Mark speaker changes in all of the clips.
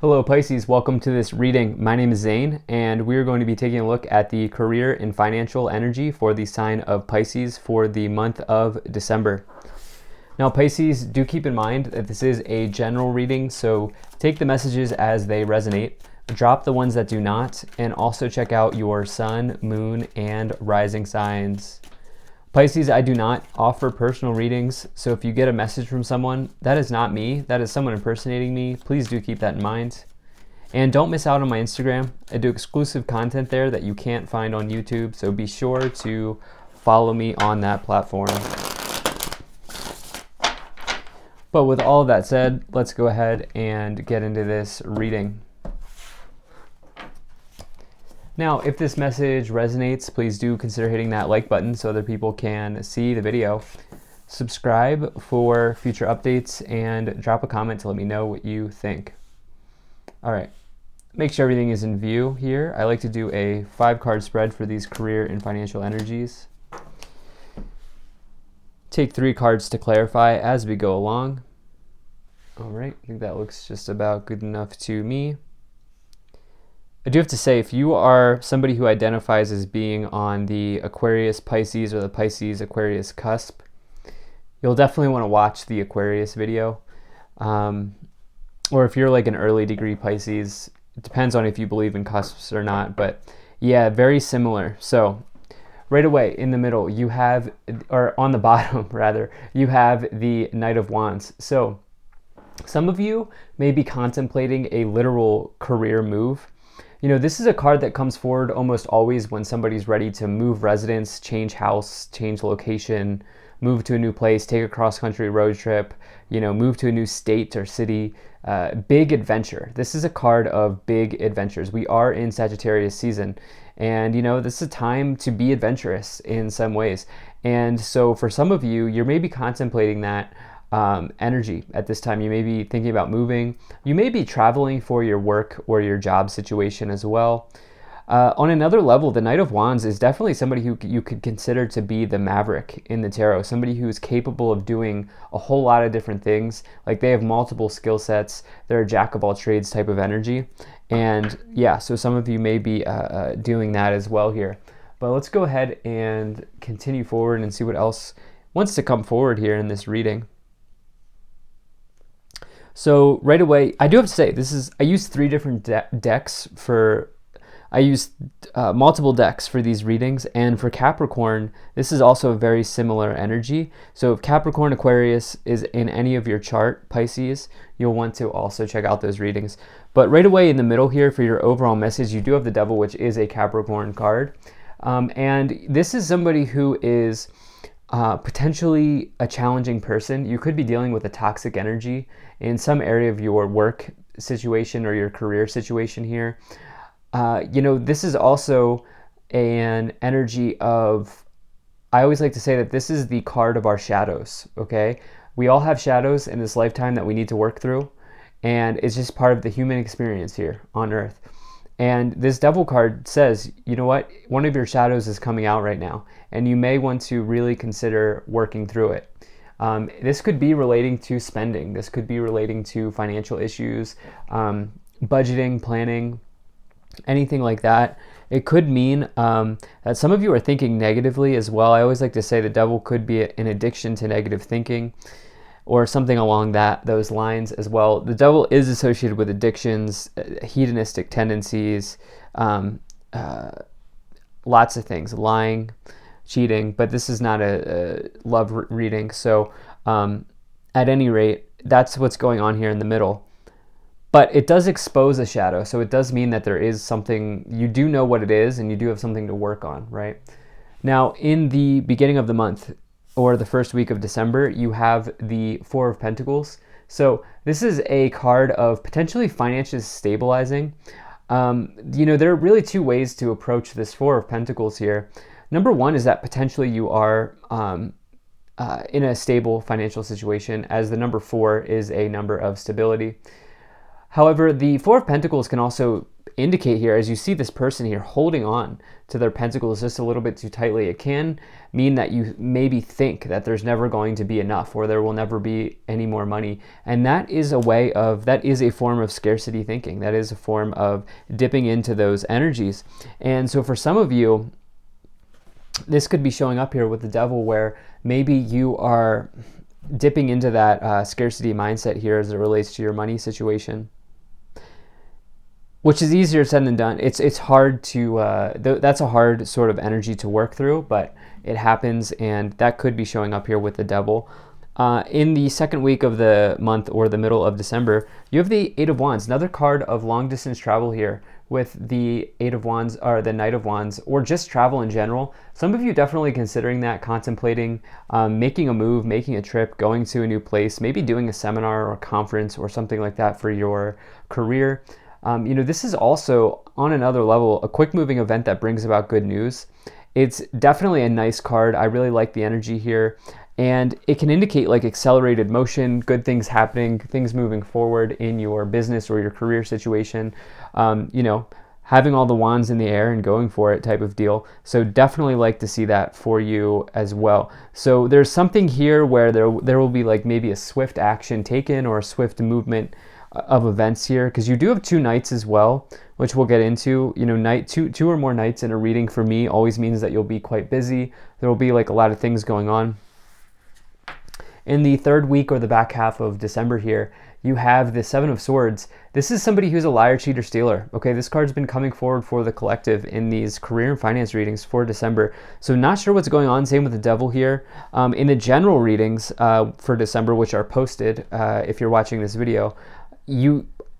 Speaker 1: Hello Pisces, welcome to this reading. My name is Zane and we're going to be taking a look at the career and financial energy for the sign of Pisces for the month of December. Now Pisces, do keep in mind that this is a general reading, so take the messages as they resonate, drop the ones that do not, and also check out your sun, moon, and rising signs. Pisces, I do not offer personal readings, so if you get a message from someone, that is not me, that is someone impersonating me. Please do keep that in mind. And don't miss out on my Instagram. I do exclusive content there that you can't find on YouTube, so be sure to follow me on that platform. But with all of that said, let's go ahead and get into this reading. Now, if this message resonates, please do consider hitting that like button so other people can see the video. Subscribe for future updates and drop a comment to let me know what you think. All right, make sure everything is in view here. I like to do a 5-card spread for these career and financial energies. Take 3 cards to clarify as we go along. All right, I think that looks just about good enough to me. I do have to say, if you are somebody who identifies as being on the Aquarius Pisces or the Pisces Aquarius cusp, you'll definitely want to watch the Aquarius video. Or if you're like an early degree Pisces, it depends on if you believe in cusps or not, but yeah, very similar. So right away in the middle, you have, or on the bottom rather, you have the Knight of Wands. So some of you may be contemplating a literal career move. You know, this is a card that comes forward almost always when somebody's ready to move residence, change house, change location, move to a new place, take a cross-country road trip, you know, move to a new state or city, big adventure. This is a card of big adventures. We are in Sagittarius season, and you know, this is a time to be adventurous in some ways. And so for some of you, you're maybe contemplating that energy at this time. You may be thinking about moving. You may be traveling for your work or your job situation as well. On another level, the Knight of Wands is definitely somebody who you could consider to be the maverick in the tarot, somebody who is capable of doing a whole lot of different things. Like they have multiple skill sets. They're a jack of all trades type of energy. And yeah, so some of you may be doing that as well here. But let's go ahead and continue forward and see what else wants to come forward here in this reading. So right away, I do have to say, I used 3 different decks for, I used multiple decks for these readings, and for Capricorn, this is also a very similar energy. So if Capricorn Aquarius is in any of your chart, Pisces, you'll want to also check out those readings. But right away in the middle here for your overall message, you do have the Devil, which is a Capricorn card. And this is somebody who is potentially a challenging person. You could be dealing with a toxic energy in some area of your work situation or your career situation here. You know, this is also an energy of, I always like to say that this is the card of our shadows, okay? We all have shadows in this lifetime that we need to work through, and it's just part of the human experience here on Earth. And this Devil card says, you know what, one of your shadows is coming out right now, and you may want to really consider working through it. This could be relating to spending. This could be relating to financial issues, budgeting, planning, anything like that. It could mean that some of you are thinking negatively as well. I always like to say the Devil could be an addiction to negative thinking, or something along those lines as well. The Devil is associated with addictions, hedonistic tendencies, lots of things, lying, cheating, but this is not a love reading. So at any rate, that's what's going on here in the middle. But it does expose a shadow, so it does mean that there is something, you do know what it is, and you do have something to work on, right? Now, in the beginning of the month, or the first week of December, you have the 4 of Pentacles. So this is a card of potentially finances stabilizing. You know, there are really 2 ways to approach this 4 of Pentacles here. Number 1 is that potentially you are in a stable financial situation, as the number 4 is a number of stability. However, the 4 of Pentacles can also indicate here, as you see this person here holding on to their pentacles just a little bit too tightly, it can mean that you maybe think that there's never going to be enough, or there will never be any more money. And that is a form of scarcity thinking. That is a form of dipping into those energies. And so for some of you, this could be showing up here with the devil, where maybe you are dipping into that scarcity mindset here as it relates to your money situation, which is easier said than done. It's hard to, that's a hard sort of energy to work through, but it happens, and that could be showing up here with the devil. In the second week of the month, or the middle of December, you have the Eight of Wands, another card of long distance travel here with the Eight of Wands, or the Knight of Wands, or just travel in general. Some of you definitely considering that, contemplating making a move, making a trip, going to a new place, maybe doing a seminar or a conference or something like that for your career. This is also, on another level, a quick moving event that brings about good news. It's definitely a nice card. I really like the energy here. And it can indicate like accelerated motion, good things happening, things moving forward in your business or your career situation. Having all the wands in the air and going for it type of deal. So definitely like to see that for you as well. So there's something here where there will be like maybe a swift action taken, or a swift movement of events here, because you do have two knights as well, which we'll get into. Two or more knights in a reading for me always means that you'll be quite busy. There will be like a lot of things going on. In the third week, or the back half of December here, you have the Seven of Swords. This is somebody who's a liar, cheater, stealer. Okay, this card's been coming forward for the collective in these career and finance readings for December. So not sure what's going on. Same with the devil here. In the general readings for December, which are posted if you're watching this video,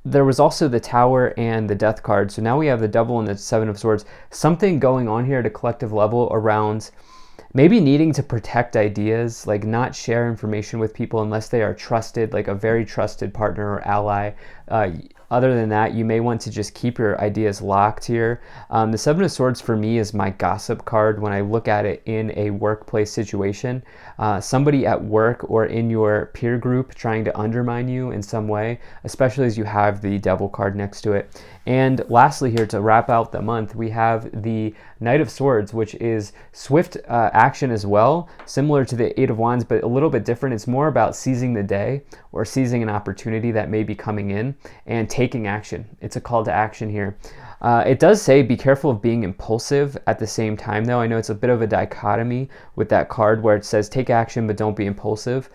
Speaker 1: there was also the Tower and the Death card. So now we have the devil and the Seven of Swords. Something going on here at a collective level around maybe needing to protect ideas, like not share information with people unless they are trusted, like a very trusted partner or ally. Other than that, you may want to just keep your ideas locked here. The Seven of Swords for me is my gossip card when I look at it in a workplace situation. Somebody at work or in your peer group trying to undermine you in some way, especially as you have the devil card next to it. And lastly here, to wrap out the month, we have the Knight of Swords, which is swift action as well, similar to the Eight of Wands, but a little bit different. It's more about seizing the day, or seizing an opportunity that may be coming in and taking action. It's a call to action here. It does say be careful of being impulsive at the same time, though. I know it's a bit of a dichotomy with that card where it says take action but don't be impulsive.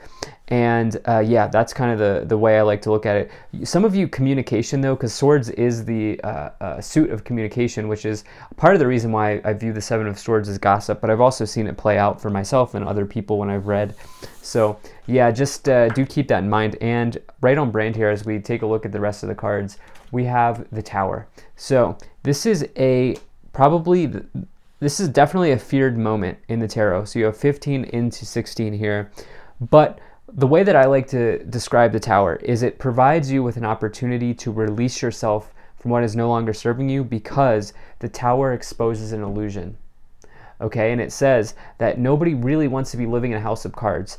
Speaker 1: And yeah, that's kind of the way I like to look at it. Some of you, communication though, because swords is the suit of communication, which is part of the reason why I view the Seven of Swords as gossip, but I've also seen it play out for myself and other people when I've read. So yeah, just do keep that in mind. And right on brand here, as we take a look at the rest of the cards, we have the Tower. So this is definitely a feared moment in the tarot. So you have 15 into 16 here. But the way that I like to describe the Tower is it provides you with an opportunity to release yourself from what is no longer serving you, because the Tower exposes an illusion. Okay, and it says that nobody really wants to be living in a house of cards.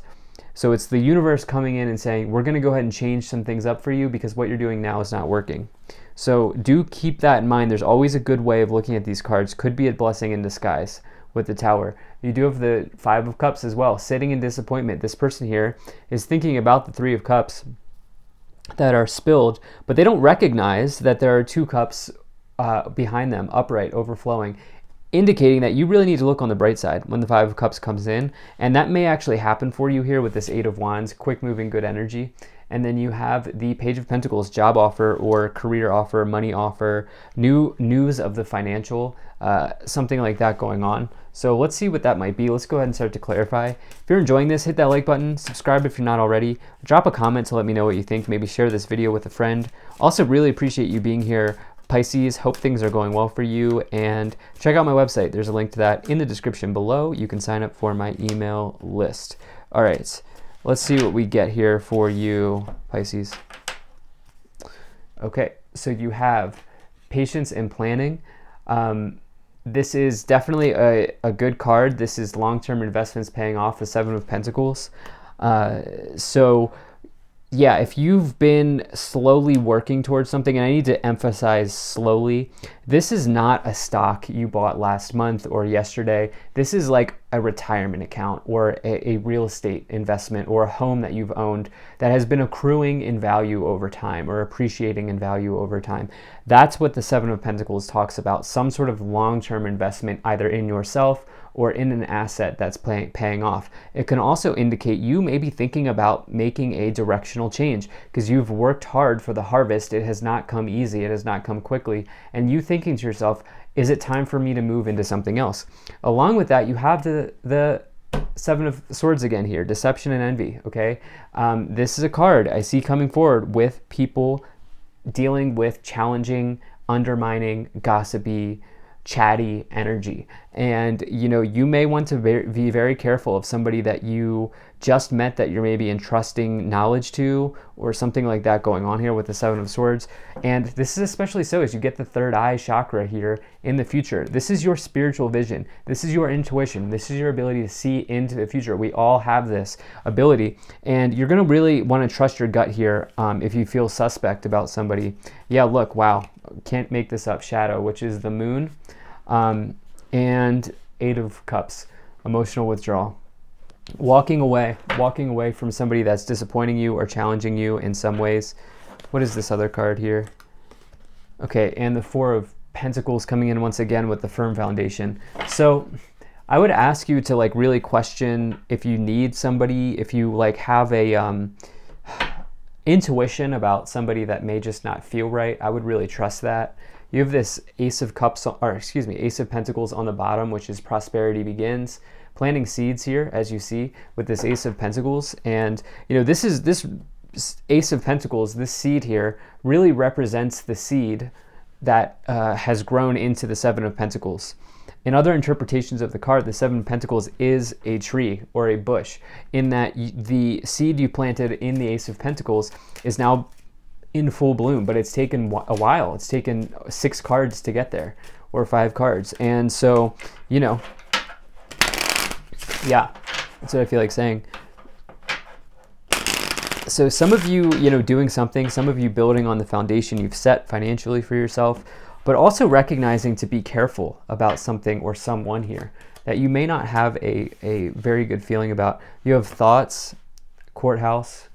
Speaker 1: So it's the universe coming in and saying, we're going to go ahead and change some things up for you because what you're doing now is not working. So do keep that in mind. There's always a good way of looking at these cards. Could be a blessing in disguise with the Tower. You do have the Five of Cups as well, sitting in disappointment. This person here is thinking about the Three of Cups that are spilled, but they don't recognize that there are two cups behind them, upright, overflowing, indicating that you really need to look on the bright side when the Five of Cups comes in. And that may actually happen for you here with this Eight of Wands, quick moving, good energy. And then you have the Page of Pentacles, job offer or career offer, money offer, new news of the financial, something like that going on. So let's see what that might be. Let's go ahead and start to clarify. If you're enjoying this, hit that like button, subscribe if you're not already, drop a comment to let me know what you think, maybe share this video with a friend. Also really appreciate you being here, Pisces. Hope things are going well for you, and check out my website. There's a link to that in the description below. You can sign up for my email list. All right, let's see what we get here for you, Pisces. Okay, so you have patience and planning. This is definitely a good card. This is long-term investments paying off, the Seven of Pentacles. So yeah, if you've been slowly working towards something, and I need to emphasize slowly, this is not a stock you bought last month or yesterday. This is like a retirement account or a real estate investment or a home that you've owned that has been accruing in value over time or appreciating in value over time. That's what the Seven of Pentacles talks about, some sort of long-term investment either in yourself or in an asset that's paying off. It can also indicate you may be thinking about making a directional change because you've worked hard for the harvest. It has not come easy. It has not come quickly. And you thinking to yourself, is it time for me to move into something else? Along with that, you have the Seven of Swords again here, deception and envy, okay? This is a card I see coming forward with people dealing with challenging, undermining, gossipy, chatty energy. And you may want to be very careful of somebody that you just met that you're maybe entrusting knowledge to or something like that going on here with the Seven of Swords. And this is especially so as you get the third eye chakra here in the future. This is your spiritual vision. This is your intuition. This is your ability to see into the future. We all have this ability, and you're going to really want to trust your gut here if you feel suspect about somebody. Yeah, look, wow, can't make this up. Shadow, which is the moon, and Eight of Cups, emotional withdrawal. Walking away from somebody that's disappointing you or challenging you in some ways. What is this other card here? Okay, and the Four of Pentacles coming in once again with the firm foundation. So I would ask you to really question if you need somebody, if you have a intuition about somebody that may just not feel right. I would really trust that. You have this Ace of Pentacles on the bottom, which is prosperity begins. Planting seeds here, as you see, with this Ace of Pentacles. And, this Ace of Pentacles, this seed here, really represents the seed that has grown into the Seven of Pentacles. In other interpretations of the card, the Seven of Pentacles is a tree or a bush, in that the seed you planted in the Ace of Pentacles is now in full bloom, but it's taken a while. It's taken 6 cards to get there, or 5 cards. And so, yeah, that's what I feel like saying. So some of you, doing something, some of you building on the foundation you've set financially for yourself, but also recognizing to be careful about something or someone here that you may not have a very good feeling about. You have thoughts, courthouse,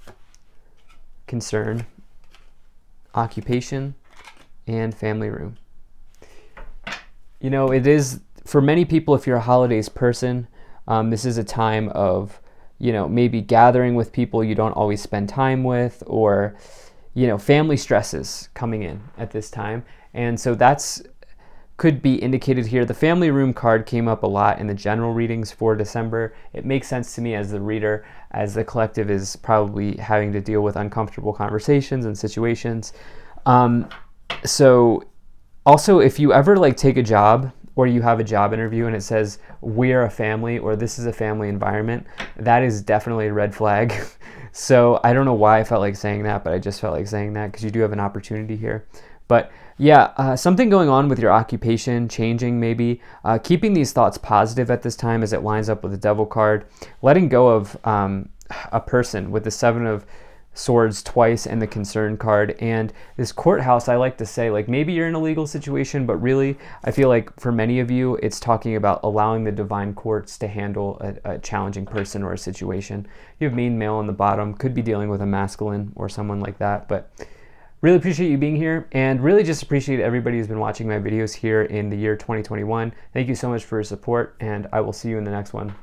Speaker 1: concern, occupation, and family room. It is, for many people, if you're a holidays person, this is a time of, maybe gathering with people you don't always spend time with, or, family stresses coming in at this time. And so that's could be indicated here. The family room card came up a lot in the general readings for December. It makes sense to me as the reader, as the collective is probably having to deal with uncomfortable conversations and situations. So also, if you ever take a job, or you have a job interview and it says we're a family, or this is a family environment, that is definitely a red flag. So I don't know why I felt like saying that, but I just felt like saying that because you do have an opportunity here. But yeah, something going on with your occupation, changing maybe, keeping these thoughts positive at this time as it lines up with the Devil card, letting go of a person with the Seven of Swords twice and the Concern card. And this courthouse, I like to say, maybe you're in a legal situation, but really I feel like for many of you it's talking about allowing the divine courts to handle a challenging person or a situation. You have main male on the bottom, could be dealing with a masculine or someone like that. But really appreciate you being here, and really just appreciate everybody who's been watching my videos here in the year 2021. Thank you so much for your support, and I will see you in the next one.